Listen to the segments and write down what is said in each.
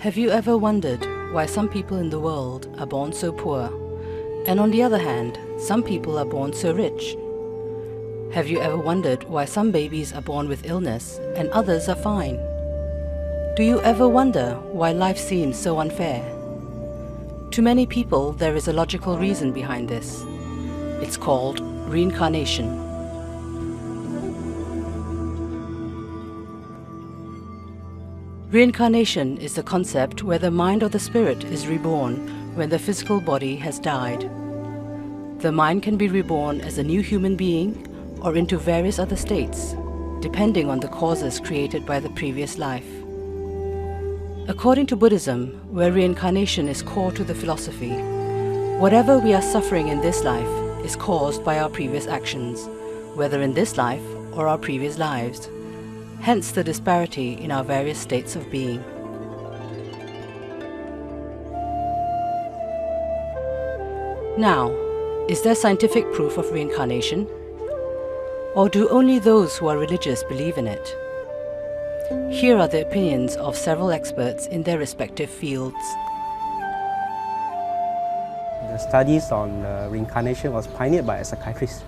Have you ever wondered why some people in the world are born so poor, and on the other hand, some people are born so rich? Have you ever wondered why some babies are born with illness and others are fine? Do you ever wonder why life seems so unfair? To many people, there is a logical reason behind this. It's called reincarnation. Reincarnation is the concept where the mind or the spirit is reborn when the physical body has died. The mind can be reborn as a new human being or into various other states, depending on the causes created by the previous life. According to Buddhism, where reincarnation is core to the philosophy, whatever we are suffering in this life is caused by our previous actions, whether in this life or our previous lives. Hence the disparity in our various states of being. Now, is there scientific proof of reincarnation? Or do only those who are religious believe in it? Here are the opinions of several experts in their respective fields. The studies on reincarnation was pioneered by a psychiatrist.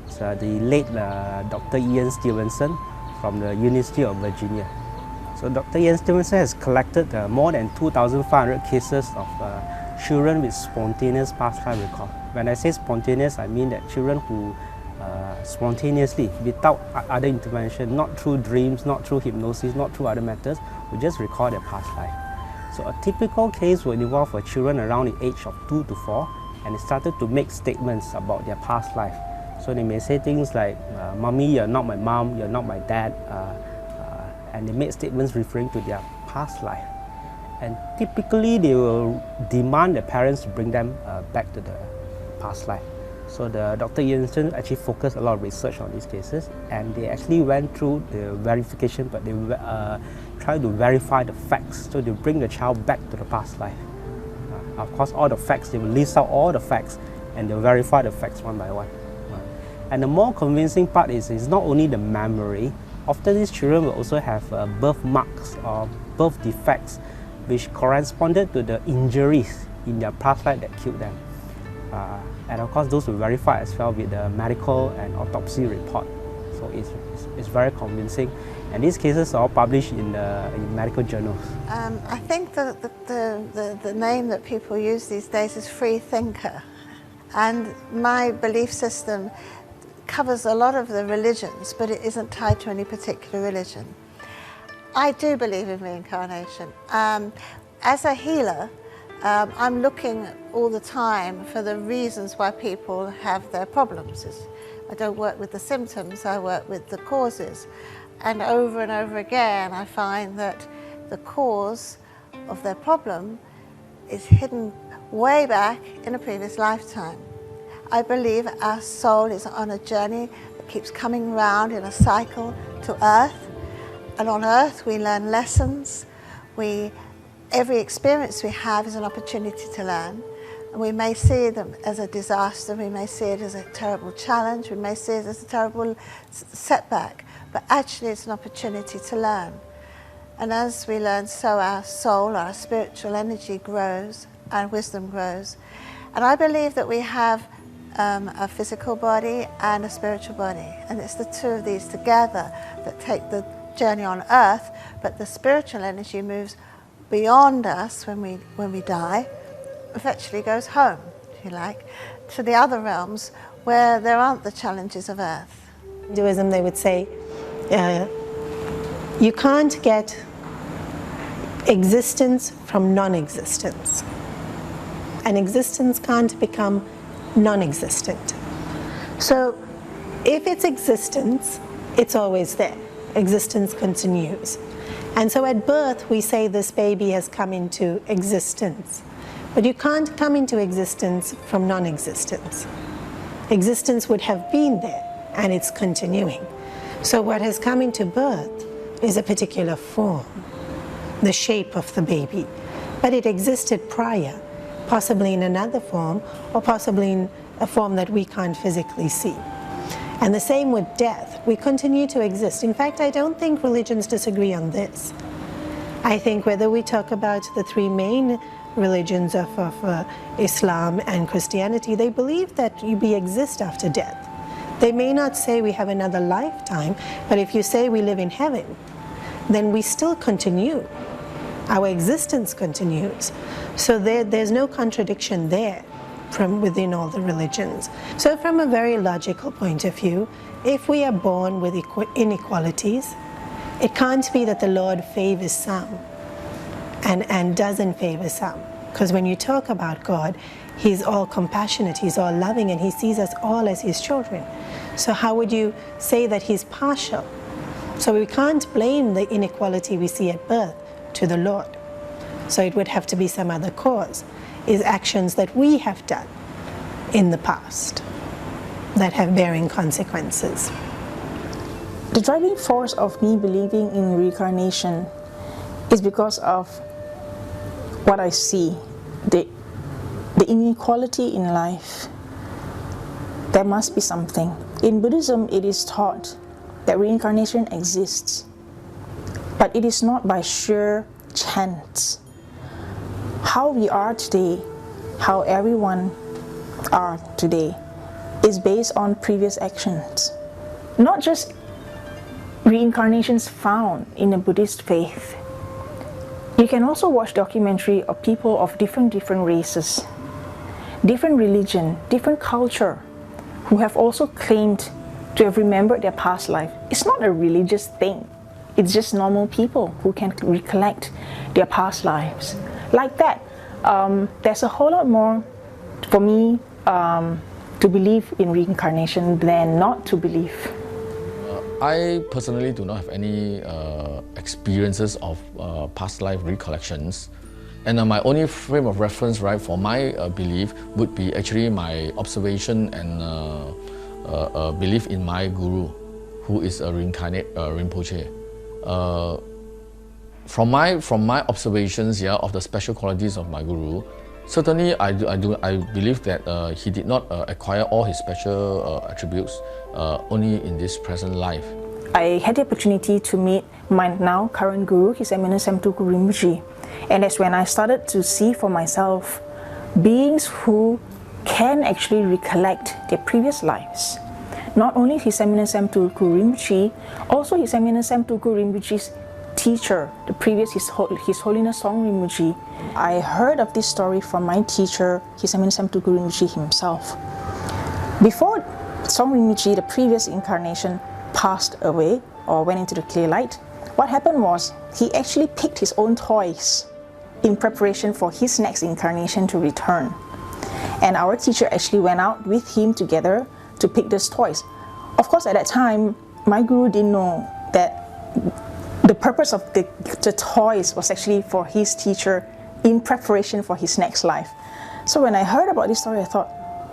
It's the late Dr. Ian Stevenson from the University of Virginia. So Dr. Ian Stevenson has collected more than 2,500 cases of children with spontaneous past life recall. When I say spontaneous, I mean that children who spontaneously, without other intervention, not through dreams, not through hypnosis, not through other methods, will just recall their past life. So a typical case would involve for children around the age of 2 to 4, and they started to make statements about their past life. So they may say things like, "Mommy, you're not my mom, you're not my dad," and they make statements referring to their past life. And typically they will demand the parents to bring them back to the past life. So the Dr. Jensen actually focused a lot of research on these cases, and they actually went through the verification, but they tried to verify the facts. So they bring the child back to the past life. Of course, all the facts, they will list out all the facts, and they'll verify the facts one by one. And the more convincing part is not only the memory. Often these children will also have birthmarks or birth defects which corresponded to the injuries in their past life that killed them. And of course those will verify as well with the medical and autopsy report. So it's very convincing. And these cases are all published in medical journals. I think the name that people use these days is free thinker. And my belief system covers a lot of the religions, but it isn't tied to any particular religion. I do believe in reincarnation. As a healer, I'm looking all the time for the reasons why people have their problems. I don't work with the symptoms, I work with the causes. And over again, I find that the cause of their problem is hidden way back in a previous lifetime. I believe our soul is on a journey that keeps coming round in a cycle to Earth. And on Earth we learn lessons. Every experience we have is an opportunity to learn. And we may see them as a disaster, we may see it as a terrible challenge, we may see it as a terrible setback, but actually it's an opportunity to learn. And as we learn, so our soul, our spiritual energy grows, and wisdom grows. And I believe that we have a physical body and a spiritual body, and it's the two of these together that take the journey on Earth, but the spiritual energy moves beyond us when we die. It actually goes home, if you like, to the other realms where there aren't the challenges of Earth. In Hinduism, they would say, you can't get existence from non-existence, and existence can't become non-existent. So if it's existence, it's always there. Existence continues. And so at birth, we say this baby has come into existence. But you can't come into existence from non-existence. Existence would have been there, and it's continuing. So what has come into birth is a particular form, the shape of the baby. But it existed prior, possibly in another form, or possibly in a form that we can't physically see. And the same with death. We continue to exist. In fact, I don't think religions disagree on this. I think whether we talk about the three main religions of Islam and Christianity, they believe that we exist after death. They may not say we have another lifetime, but if you say we live in heaven, then we still continue. Our existence continues. So there's no contradiction there from within all the religions. So from a very logical point of view, if we are born with inequalities, it can't be that the Lord favors some and doesn't favor some. Because when you talk about God, He's all compassionate, He's all loving, and He sees us all as His children. So how would you say that He's partial? So we can't blame the inequality we see at birth to the Lord. So it would have to be some other cause, is actions that we have done in the past that have bearing consequences. The driving force of me believing in reincarnation is because of what I see, the inequality in life. There must be something. In Buddhism, it is taught that reincarnation exists, but it is not by sheer chance. How we are today, how everyone are today, is based on previous actions. Not just reincarnations found in the Buddhist faith. You can also watch documentary of people of different races, different religion, different culture, who have also claimed to have remembered their past life. It's not a religious thing. It's just normal people who can recollect their past lives. Like that, there's a whole lot more for me to believe in reincarnation than not to believe. I personally do not have any experiences of past life recollections, and my only frame of reference, right, for my belief would be actually my observation and belief in my guru, who is a reincarnate Rinpoche. From my observations, yeah, of the special qualities of my guru, certainly I believe that he did not acquire all his special attributes only in this present life. I had the opportunity to meet my now current guru, His Eminence Samtuku Rinpoche, and that's when I started to see for myself beings who can actually recollect their previous lives. Not only His Eminence Samtuku Rinpoche, also His Eminence Samtuku Rinpoche's teacher, the previous His Holiness Song Rinpoche. I heard of this story from my teacher, His Eminence Samtuku Rinpoche himself. Before Song Rinpoche, the previous incarnation, passed away or went into the clear light, what happened was he actually picked his own toys in preparation for his next incarnation to return. And our teacher actually went out with him together to pick those toys. Of course, at that time, my guru didn't know that the purpose of the toys was actually for his teacher in preparation for his next life. So when I heard about this story, I thought,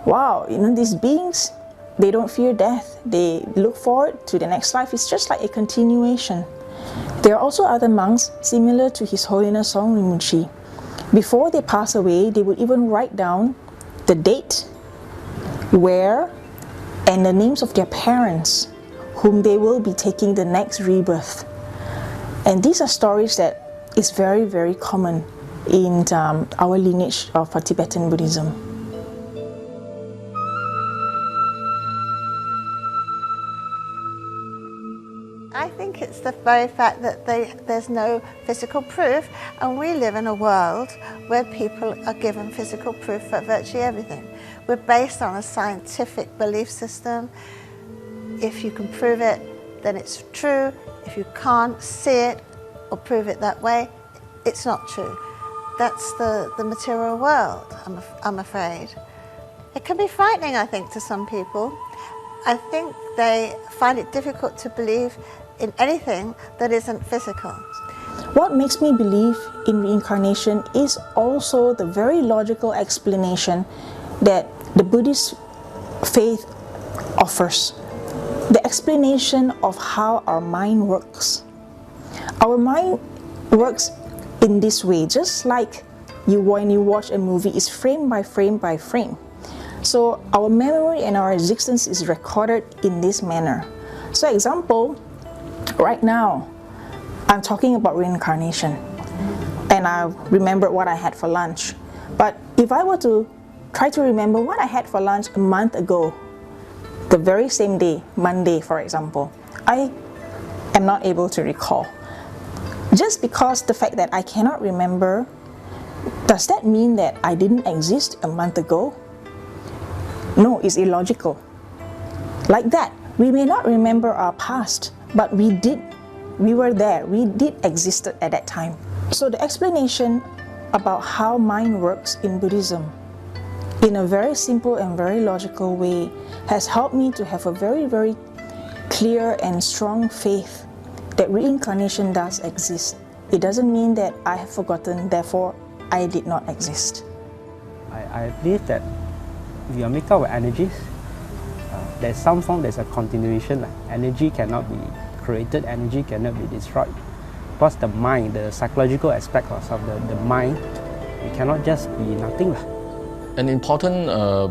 wow, these beings, they don't fear death. They look forward to the next life. It's just like a continuation. There are also other monks similar to His Holiness Song Rinpoche. Before they pass away, they would even write down the date, where, and the names of their parents, whom they will be taking the next rebirth. And these are stories that is very, very common in our lineage of Tibetan Buddhism. I think it's the very fact that there's no physical proof, and we live in a world where people are given physical proof for virtually everything. We're based on a scientific belief system. If you can prove it, then it's true. If you can't see it or prove it that way, it's not true. That's the material world, I'm afraid. It can be frightening, I think, to some people. I think they find it difficult to believe in anything that isn't physical. What makes me believe in reincarnation is also the very logical explanation that the Buddhist faith offers. The explanation of how our mind works. Our mind works in this way, just like when you watch a movie, it's frame by frame by frame. So our memory and our existence is recorded in this manner. So example, right now, I'm talking about reincarnation. and I remembered what I had for lunch. But if I were to try to remember what I had for lunch a month ago, the very same day, Monday for example, I am not able to recall. Just because the fact that I cannot remember, does that mean that I didn't exist a month ago? No, it's illogical. Like that, we may not remember our past, but we were there, we did exist at that time. So the explanation about how mind works in Buddhism in a very simple and very logical way has helped me to have a very, very clear and strong faith that reincarnation does exist. It doesn't mean that I have forgotten, therefore I did not exist. I believe that we are made up of energies. There's some form, there's a continuation. Energy cannot be created, energy cannot be destroyed. Plus the mind, the psychological aspect of the mind, it cannot just be nothing. An important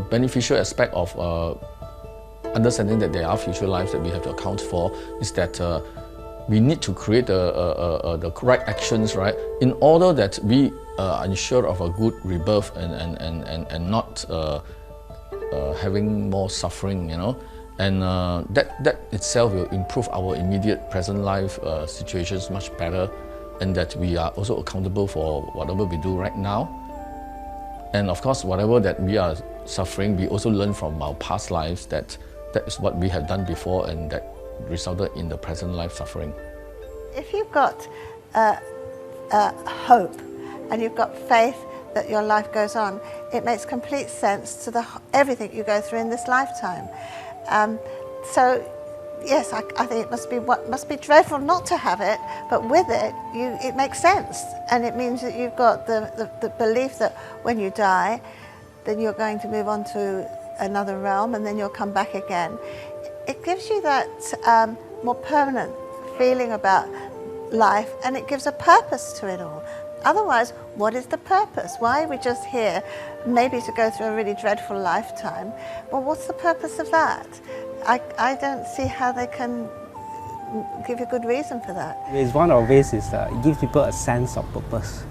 beneficial aspect of understanding that there are future lives that we have to account for is that we need to create the correct actions, right, in order that we are ensured of a good rebirth and not having more suffering, you know. And that itself will improve our immediate present life situations much better, and that we are also accountable for whatever we do right now. And of course, whatever that we are suffering, we also learn from our past lives that is what we have done before, and that resulted in the present life suffering. If you've got hope and you've got faith that your life goes on, it makes complete sense to everything you go through in this lifetime. So yes, I think it must be dreadful not to have it, but with it, it makes sense, and it means that you've got the belief that when you die, then you're going to move on to another realm, and then you'll come back again. It gives you that more permanent feeling about life, and it gives a purpose to it all. Otherwise, what is the purpose? Why are we just here, maybe to go through a really dreadful lifetime? Well, what's the purpose of that? I don't see how they can give a good reason for that. It's one of the ways is it gives people a sense of purpose,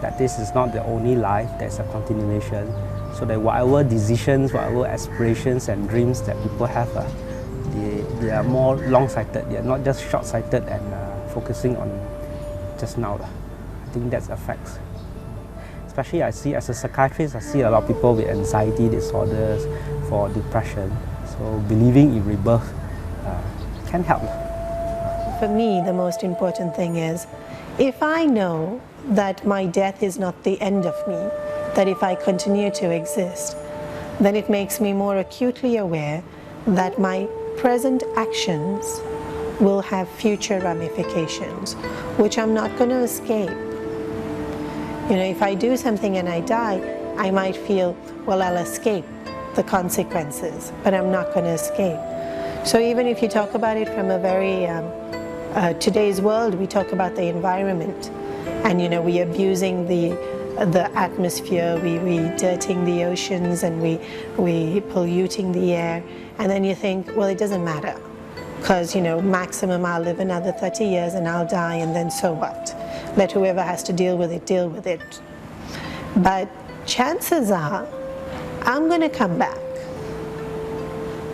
that this is not the only life, there's a continuation, so that whatever decisions, whatever aspirations and dreams that people have, they are more long-sighted, they are not just short-sighted and focusing on just now. I think that's a fact. Especially I see, as a psychiatrist, I see a lot of people with anxiety disorders, for depression. So believing in rebirth can help. For me, the most important thing is, if I know that my death is not the end of me, that if I continue to exist, then it makes me more acutely aware that my present actions will have future ramifications, which I'm not going to escape. You know, if I do something and I die, I might feel, well, I'll escape the consequences, but I'm not going to escape. So even if you talk about it from a very, today's world, we talk about the environment, and you know, we abusing the atmosphere, we dirting the oceans, and we polluting the air, and then you think, well, it doesn't matter, because you know, maximum I'll live another 30 years and I'll die, and then so what? Let whoever has to deal with it, deal with it. But chances are, I'm going to come back,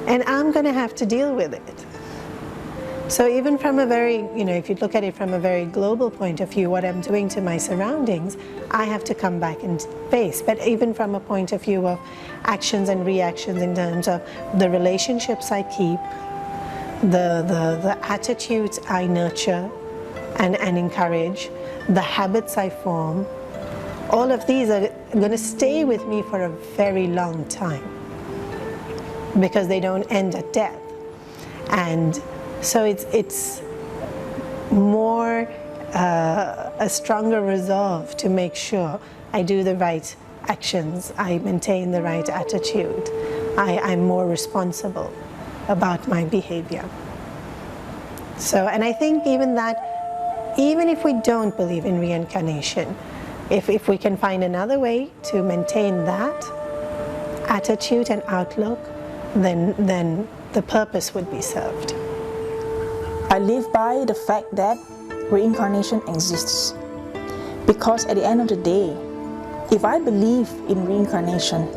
and I'm going to have to deal with it. So even from a very, you know, if you look at it from a very global point of view, what I'm doing to my surroundings, I have to come back and face. But even from a point of view of actions and reactions in terms of the relationships I keep, the attitudes I nurture and encourage, the habits I form, all of these are going to stay with me for a very long time, because they don't end at death. And so it's more a stronger resolve to make sure I do the right actions, I maintain the right attitude, I'm more responsible about my behavior. So, and I think even that, even if we don't believe in reincarnation, if we can find another way to maintain that attitude and outlook, then the purpose would be served. I live by the fact that reincarnation exists. Because at the end of the day, if I believe in reincarnation,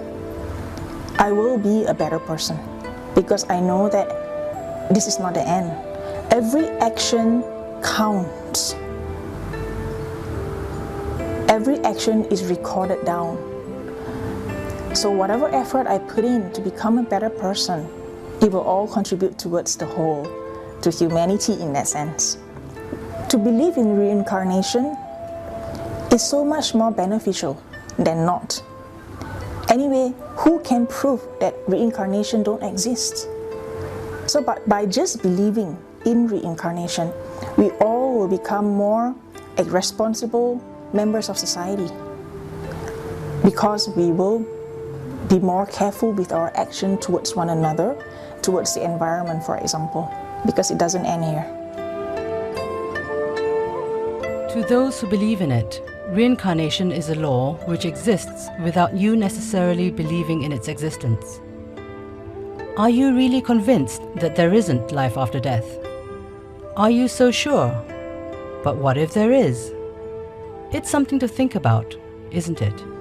I will be a better person because I know that this is not the end. Every action counts. Every action is recorded down. So whatever effort I put in to become a better person, it will all contribute towards the whole, to humanity in that sense. To believe in reincarnation is so much more beneficial than not. Anyway, who can prove that reincarnation don't exist? So by just believing in reincarnation, we all will become more responsible members of society because we will be more careful with our action towards one another, towards the environment, for example, because it doesn't end here. To those who believe in it, reincarnation is a law which exists without you necessarily believing in its existence. Are you really convinced that there isn't life after death? Are you so sure? But what if there is? It's something to think about, isn't it?